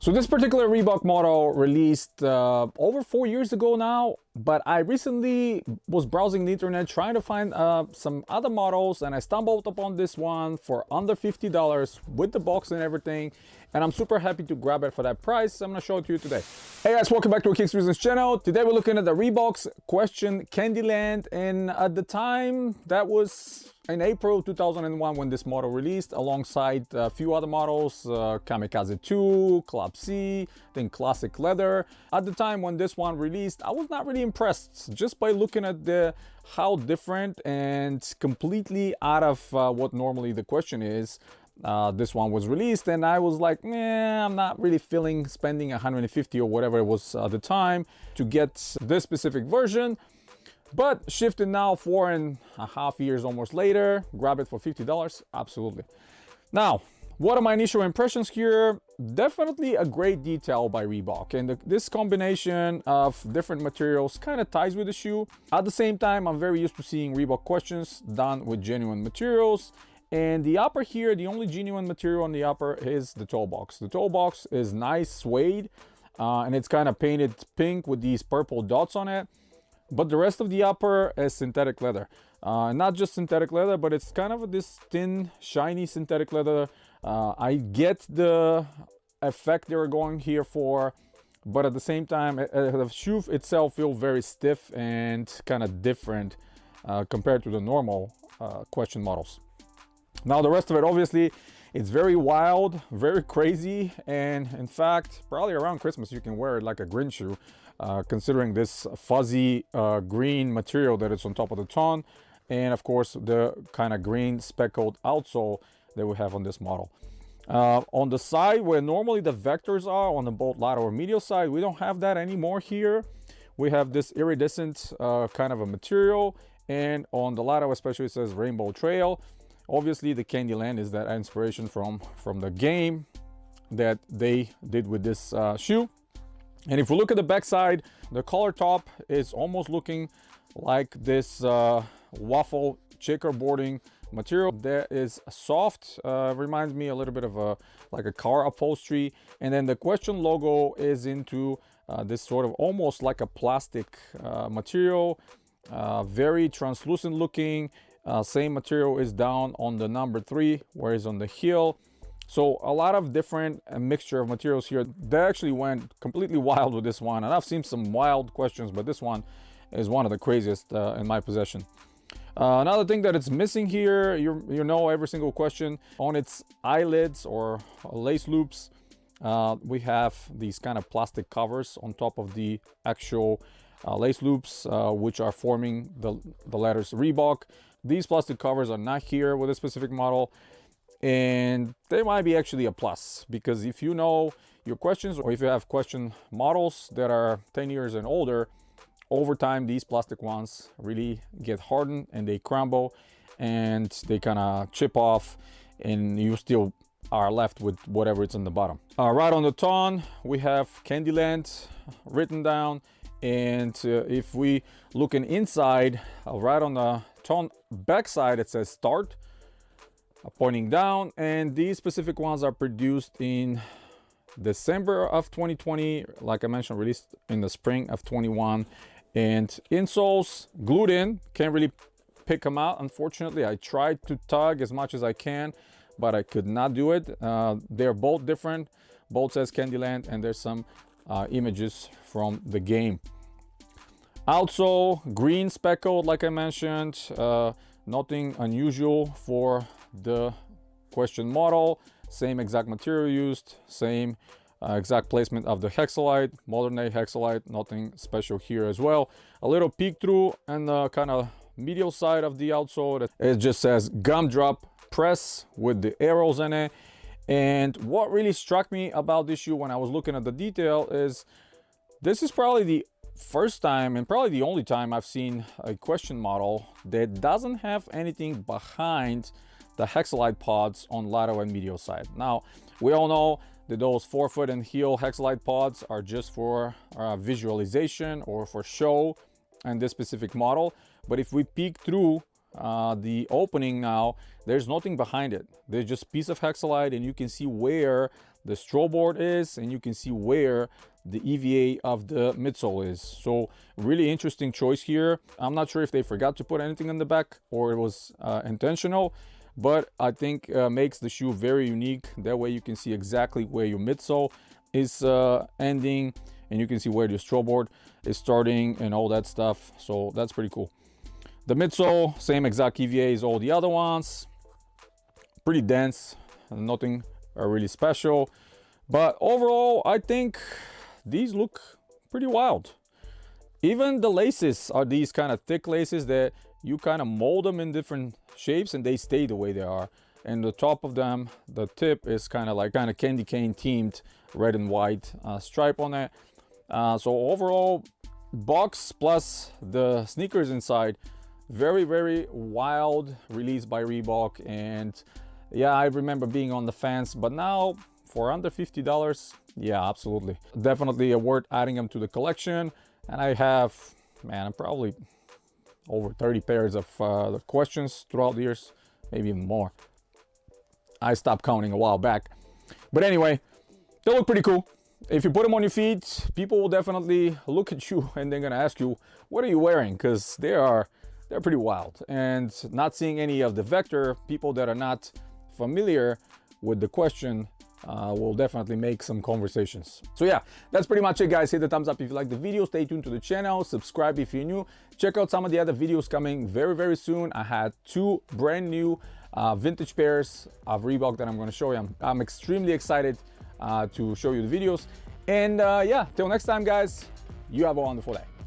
So this particular Reebok model released over 4 years ago now, but I recently was browsing the internet trying to find some other models, and I stumbled upon this one for under $50 with the box and everything, and I'm super happy to grab it for that price. I'm gonna show it to you today. Hey guys, welcome back to Kicks Reasons channel. Today we're looking at the Reebok's Question Candyland, and at the time that was in April 2001 when this model released, alongside a few other models, Kamikaze 2, Club C, then Classic Leather. At the time when this one released, I was not really impressed just by looking at how different and completely out of what normally the question is. This one was released, and I was like, I'm not really feeling spending 150 or whatever it was at the time to get this specific version. But shifted now 4.5 years almost later, grab it for $50, absolutely. Now, what are my initial impressions here? Definitely a great detail by Reebok, and this combination of different materials kind of ties with the shoe. At the same time, I'm very used to seeing Reebok questions done with genuine materials. And the upper here, the only genuine material on the upper is the toe box. The toe box is nice suede, and it's kind of painted pink with these purple dots on it. But the rest of the upper is synthetic leather. Not just synthetic leather, but it's kind of this thin, shiny synthetic leather. I get the effect they were going here for, but at the same time, the shoe itself feels very stiff and kind of different compared to the normal question models. Now, the rest of it, obviously, it's very wild, very crazy, and in fact, probably around Christmas, you can wear it like a Grinch shoe, considering this fuzzy green material that is on top of the tongue, and of course, the kind of green speckled outsole that we have on this model. On the side where normally the vectors are on the both lateral or medial side, we don't have that anymore here. We have this iridescent kind of a material, and on the lateral especially it says Rainbow Trail. Obviously, the Candyland is that inspiration from the game that they did with this shoe. And if we look at the backside, the collar top is almost looking like this waffle checkerboarding material that is soft. Reminds me a little bit of like a car upholstery. And then the question logo is into this sort of almost like a plastic material, very translucent looking. Same material is down on the number 3, whereas on the heel. So a lot of different mixture of materials here. They actually went completely wild with this one, and I've seen some wild questions, but this one is one of the craziest in my possession. Another thing that it's missing here, you know, every single question on its eyelids or lace loops, we have these kind of plastic covers on top of the actual lace loops, which are forming the letters Reebok. These plastic covers are not here with a specific model, and they might be actually a plus, because if you know your questions, or if you have question models that are 10 years and older, over time these plastic ones really get hardened and they crumble and they kind of chip off, and you still are left with whatever it's in the bottom. Right on the tongue we have Candyland written down, and if we looking inside, right on the tongue backside it says start, pointing down, and these specific ones are produced in December of 2020, like I mentioned, released in the spring of 21. And insoles glued in, can't really pick them out, unfortunately. I tried to tug as much as I can, but I could not do it. They're both different, both says Candyland, and there's some images from the game. Also, green speckled, like I mentioned, nothing unusual for the question model. Same exact material used, same exact placement of the hexalite, modern day hexalite, nothing special here as well. A little peek through and the kind of medial side of the outsole, it just says gumdrop press with the arrows in it. And what really struck me about this shoe when I was looking at the detail is this is probably the first time and probably the only time I've seen a question model that doesn't have anything behind the hexalite pods on lateral and medial side. Now, we all know that those forefoot and heel hexalite pods are just for visualization or for show and this specific model. But if we peek through the opening now, there's nothing behind it. There's just piece of hexalite, and you can see where the stroll board is, and you can see where the EVA of the midsole is. So really interesting choice here. I'm not sure if they forgot to put anything on the back or it was intentional, but I think makes the shoe very unique. That way you can see exactly where your midsole is ending, and you can see where your stroll board is starting and all that stuff. So that's pretty cool. The midsole, same exact EVA as all the other ones. Pretty dense, nothing really special. But overall, I think these look pretty wild. Even the laces are these kind of thick laces that you kind of mold them in different shapes and they stay the way they are. And the top of them, the tip is kind of candy cane themed red and white stripe on it. So overall, box plus the sneakers inside, very, very wild release by Reebok. And yeah, I remember being on the fence, but now for under $50, yeah, absolutely. Definitely worth adding them to the collection. And I have, man, I'm probably over 30 pairs of the questions throughout the years, maybe even more. I stopped counting a while back. But anyway, they look pretty cool. If you put them on your feet, people will definitely look at you and they're gonna ask you, what are you wearing? Because they're pretty wild. And not seeing any of the vector, people that are not familiar with the question will definitely make some conversations. So yeah, that's pretty much it, guys. Hit the thumbs up if you like the video. Stay tuned to the channel. Subscribe if you're new. Check out some of the other videos coming very, very soon. I had 2 brand new vintage pairs of Reebok that I'm going to show you. I'm extremely excited to show you the videos. And yeah, till next time, guys, you have a wonderful day.